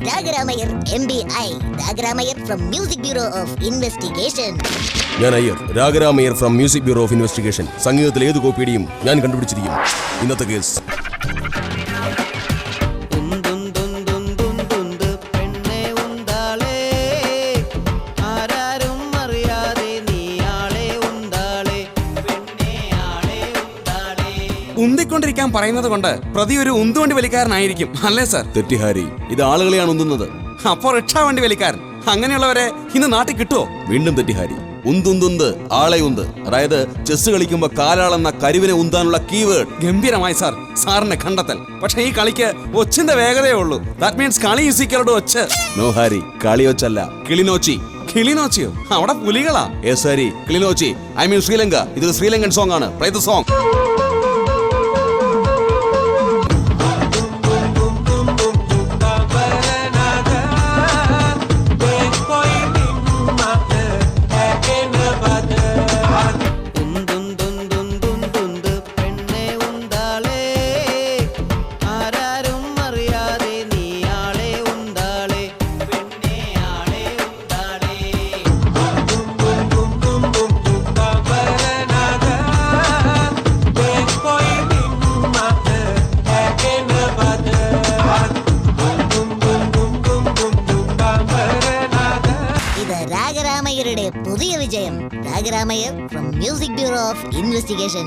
Ragaramayyar MBI, Ragaramayyar from music bureau of investigation. ഞാൻ Iyer, Ragaramayyar from music bureau of investigation. സംഗീതത്തിലെ ഏത് കോപ്പിയുടെയും ഞാൻ കണ്ടുപിടിച്ചിരിക്കും. ഇന്നത്തെ കേസ് ഉന്തിക്കൊണ്ടിരിക്കാൻ പറയുന്നത് കൊണ്ട് പ്രതി ഒരു ഉന്തുവണ്ടി വലിക്കാരനായിരിക്കും അല്ലേ സർ? തെറ്റിഹാരി, ഇത് ആളുകളെയാണ് ഉന്തുന്നത്. അപ്പോ റിക്ഷാ വണ്ടി വലിക്കാരൻ, അങ്ങനെയുള്ളവരെ ഇന്ന് നാട്ടിൽ കിട്ടുമോ? വീണ്ടും തെറ്റിഹാരി. ഉന്തുന്തുന്ത് ആളെ ഉന്ത്, അതായത് ചെസ് കളിക്കുമ്പോ കാലാളെന്ന കരുവിനെ ഉന്താനുള്ള കീവേഡ്. ഗംഭീരമായി സാർ, സാറിന്റെ കണ്ടെത്തൽ. പക്ഷെ ഈ കളിക്ക് ഒച്ചിന്റെ വേഗതയേ ഉള്ളൂ. ദാറ്റ് മീൻസ് കളി ഈസിക്കലോട് ഒച്ച്. No Harry, കളിയൊച്ചല്ല, Kilinochchi. കിളിനോച്ചിയോ? അവിടെ പുലികളാ? Yes Harry, Kilinochchi. I mean Sri Lanka. ഇതൊരു ശ്രീലങ്കൻ സോങ് ആണ്. Play the song. രാഗരാമയ്യരുടെ പുതിയ വിജയം. Ragaramayyar from music bureau of investigation.